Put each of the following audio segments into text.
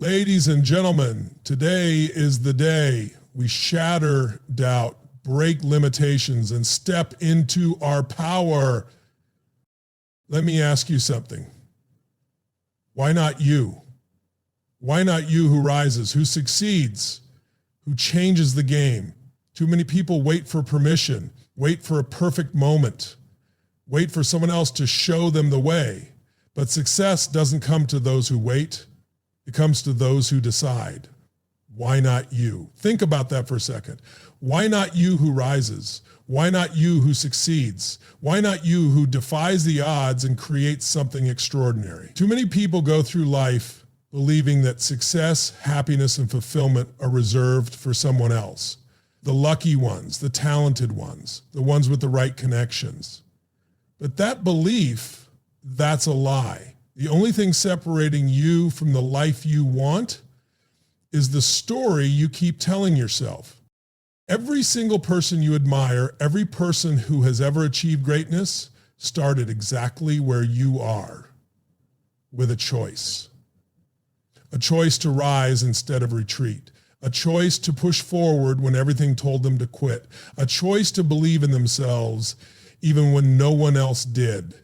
Ladies and gentlemen, today is the day we shatter doubt, break limitations, and step into our power. Let me ask you something. Why not you? Why not you who rises, who succeeds, who changes the game? Too many people wait for permission, wait for a perfect moment, wait for someone else to show them the way. But success doesn't come to those who wait. It comes to those who decide. Why not you? Think about that for a second. Why not you who rises? Why not you who succeeds? Why not you who defies the odds and creates something extraordinary? Too many people go through life believing that success, happiness, and fulfillment are reserved for someone else. The lucky ones, the talented ones, the ones with the right connections. But that belief, that's a lie. The only thing separating you from the life you want is the story you keep telling yourself. Every single person you admire, every person who has ever achieved greatness, started exactly where you are, with a choice. A choice to rise instead of retreat. A choice to push forward when everything told them to quit. A choice to believe in themselves even when no one else did.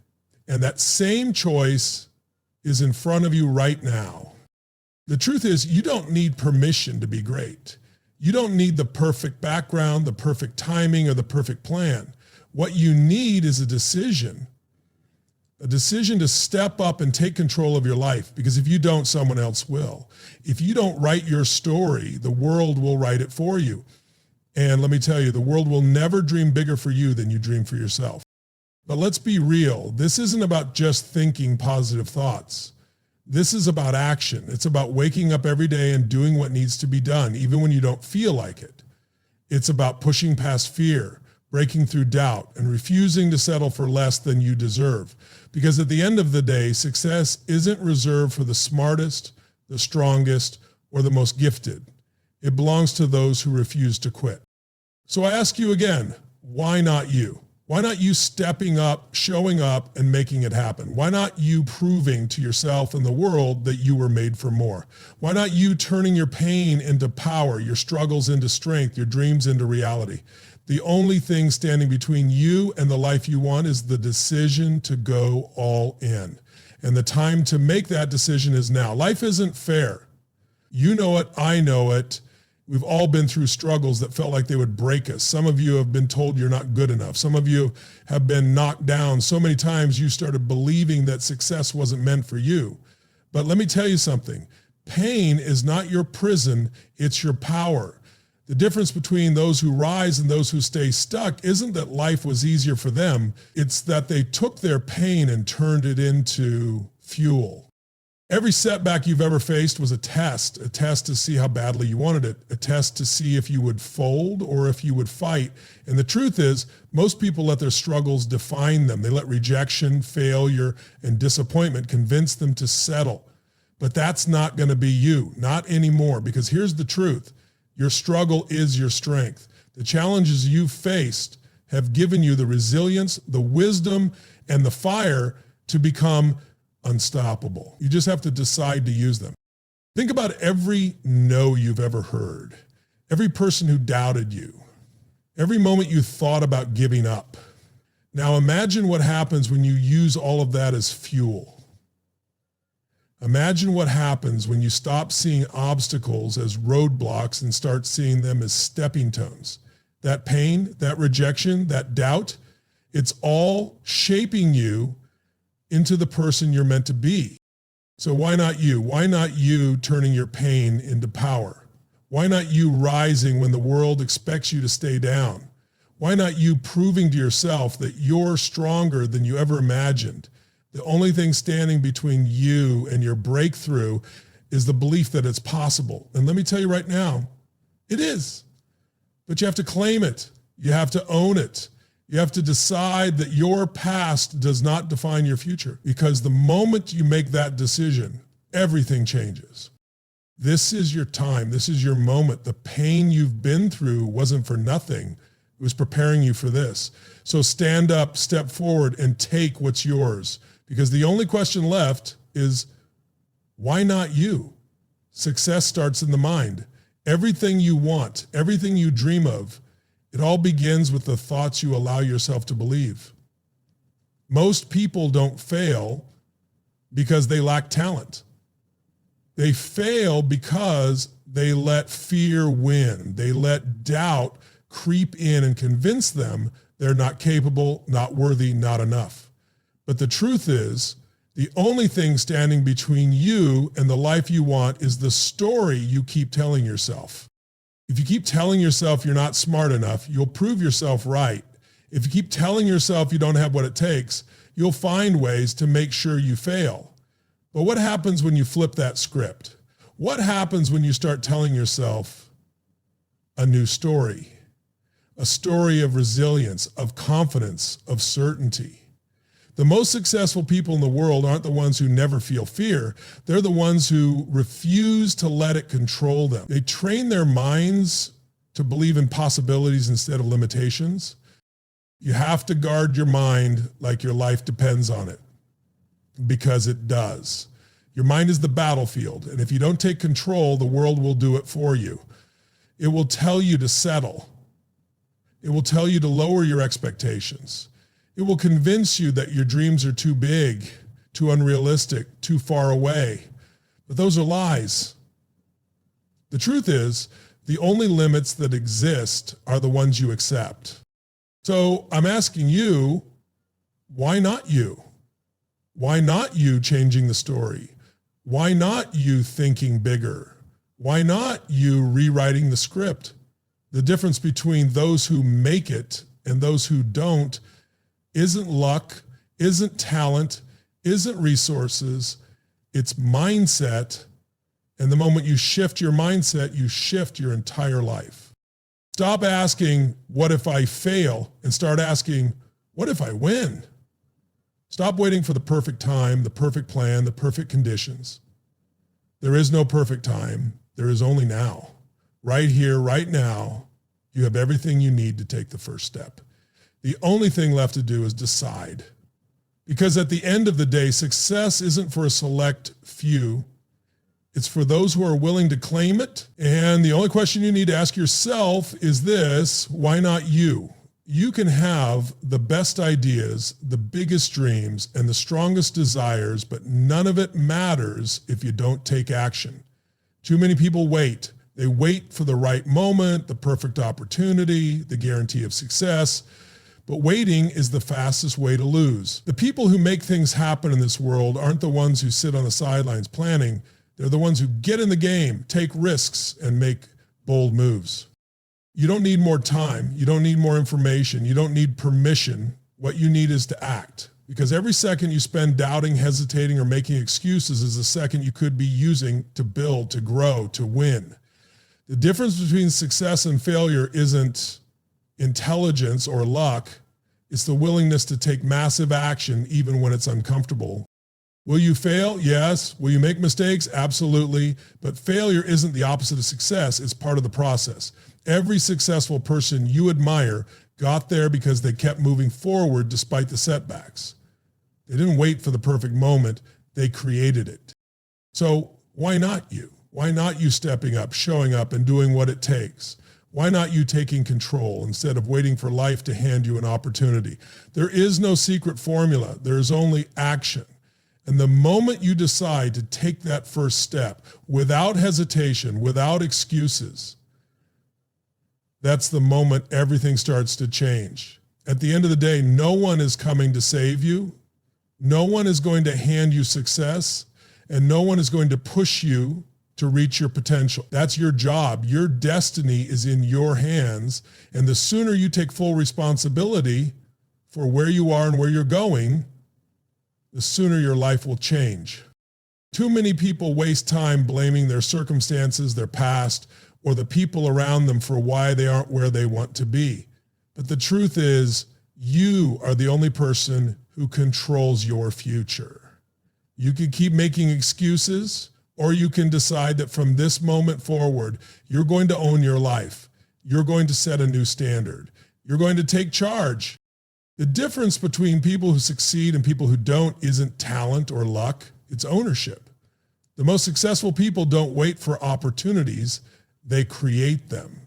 And that same choice is in front of you right now. The truth is, you don't need permission to be great. You don't need the perfect background, the perfect timing, or the perfect plan. What you need is a decision to step up and take control of your life, because if you don't, someone else will. If you don't write your story, the world will write it for you. And let me tell you, the world will never dream bigger for you than you dream for yourself. But let's be real. This isn't about just thinking positive thoughts. This is about action. It's about waking up every day and doing what needs to be done, even when you don't feel like it. It's about pushing past fear, breaking through doubt, and refusing to settle for less than you deserve. Because at the end of the day, success isn't reserved for the smartest, the strongest, or the most gifted. It belongs to those who refuse to quit. So I ask you again, why not you? Why not you stepping up, showing up, and making it happen? Why not you proving to yourself and the world that you were made for more? Why not you turning your pain into power, your struggles into strength, your dreams into reality? The only thing standing between you and the life you want is the decision to go all in. And the time to make that decision is now. Life isn't fair. You know it, I know it. We've all been through struggles that felt like they would break us. Some of you have been told you're not good enough. Some of you have been knocked down so many times you started believing that success wasn't meant for you. But let me tell you something. Pain is not your prison, it's your power. The difference between those who rise and those who stay stuck isn't that life was easier for them. It's that they took their pain and turned it into fuel. Every setback you've ever faced was a test to see how badly you wanted it, a test to see if you would fold or if you would fight. And the truth is, most people let their struggles define them. They let rejection, failure, and disappointment convince them to settle. But that's not going to be you, not anymore, because here's the truth. Your struggle is your strength. The challenges you've faced have given you the resilience, the wisdom, and the fire to become unstoppable. You just have to decide to use them. Think about every no you've ever heard, every person who doubted you, every moment you thought about giving up. Now imagine what happens when you use all of that as fuel. Imagine what happens when you stop seeing obstacles as roadblocks and start seeing them as stepping stones. That pain, that rejection, that doubt, it's all shaping you into the person you're meant to be. So why not you? Why not you turning your pain into power? Why not you rising when the world expects you to stay down? Why not you proving to yourself that you're stronger than you ever imagined? The only thing standing between you and your breakthrough is the belief that it's possible. And let me tell you right now, it is. But you have to claim it. You have to own it. You have to decide that your past does not define your future, because the moment you make that decision, everything changes. This is your time. This is your moment. The pain you've been through wasn't for nothing. It was preparing you for this. So stand up, step forward, and take what's yours. Because the only question left is, why not you? Success starts in the mind. Everything you want, everything you dream of, it all begins with the thoughts you allow yourself to believe. Most people don't fail because they lack talent. They fail because they let fear win. They let doubt creep in and convince them they're not capable, not worthy, not enough. But the truth is, the only thing standing between you and the life you want is the story you keep telling yourself. If you keep telling yourself you're not smart enough, you'll prove yourself right. If you keep telling yourself you don't have what it takes, you'll find ways to make sure you fail. But what happens when you flip that script? What happens when you start telling yourself a new story? A story of resilience, of confidence, of certainty. The most successful people in the world aren't the ones who never feel fear. They're the ones who refuse to let it control them. They train their minds to believe in possibilities instead of limitations. You have to guard your mind like your life depends on it, because it does. Your mind is the battlefield, and if you don't take control, the world will do it for you. It will tell you to settle. It will tell you to lower your expectations. It will convince you that your dreams are too big, too unrealistic, too far away. But those are lies. The truth is, the only limits that exist are the ones you accept. So I'm asking you, why not you? Why not you changing the story? Why not you thinking bigger? Why not you rewriting the script? The difference between those who make it and those who don't isn't luck, isn't talent, isn't resources, it's mindset. And the moment you shift your mindset, you shift your entire life. Stop asking, what if I fail? And start asking, what if I win? Stop waiting for the perfect time, the perfect plan, the perfect conditions. There is no perfect time. There is only now. Right here, right now, you have everything you need to take the first step. The only thing left to do is decide. Because at the end of the day, success isn't for a select few. It's for those who are willing to claim it. And the only question you need to ask yourself is this: why not you? You can have the best ideas, the biggest dreams, and the strongest desires, but none of it matters if you don't take action. Too many people wait. They wait for the right moment, the perfect opportunity, the guarantee of success. But waiting is the fastest way to lose. The people who make things happen in this world aren't the ones who sit on the sidelines planning. They're the ones who get in the game, take risks, and make bold moves. You don't need more time. You don't need more information. You don't need permission. What you need is to act. Because every second you spend doubting, hesitating, or making excuses is a second you could be using to build, to grow, to win. The difference between success and failure isn't intelligence or luck. It's the willingness to take massive action even when it's uncomfortable. Will you fail? Yes. Will you make mistakes? Absolutely. But failure isn't the opposite of success. It's part of the process. Every successful person you admire got there because they kept moving forward despite the setbacks. They didn't wait for the perfect moment. They created it. So why not you? Why not you stepping up, showing up, and doing what it takes? Why not you taking control instead of waiting for life to hand you an opportunity? There is no secret formula. There is only action. And the moment you decide to take that first step without hesitation, without excuses, that's the moment everything starts to change. At the end of the day, no one is coming to save you. No one is going to hand you success, and no one is going to push you to reach your potential. That's your job. Your destiny is in your hands. And the sooner you take full responsibility for where you are and where you're going, the sooner your life will change. Too many people waste time blaming their circumstances, their past, or the people around them for why they aren't where they want to be. But the truth is, you are the only person who controls your future. You can keep making excuses, or you can decide that from this moment forward, you're going to own your life. You're going to set a new standard. You're going to take charge. The difference between people who succeed and people who don't isn't talent or luck. It's ownership. The most successful people don't wait for opportunities, they create them.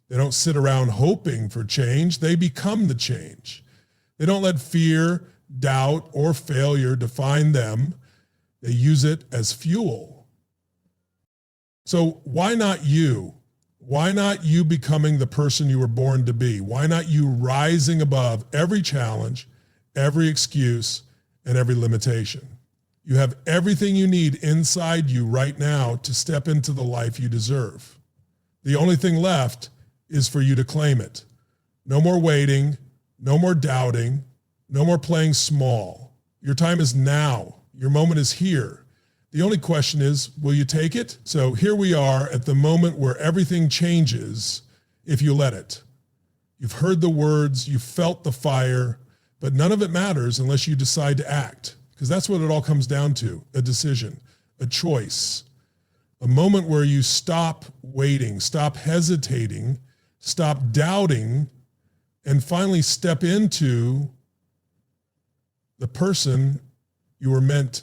They don't sit around hoping for change, they become the change. They don't let fear, doubt, or failure define them. They use it as fuel. So why not you? Why not you becoming the person you were born to be? Why not you rising above every challenge, every excuse, and every limitation? You have everything you need inside you right now to step into the life you deserve. The only thing left is for you to claim it. No more waiting, no more doubting, no more playing small. Your time is now. Your moment is here. The only question is, will you take it? So here we are at the moment where everything changes if you let it. You've heard the words, you've felt the fire, but none of it matters unless you decide to act, because that's what it all comes down to, a decision, a choice, a moment where you stop waiting, stop hesitating, stop doubting, and finally step into the person you were meant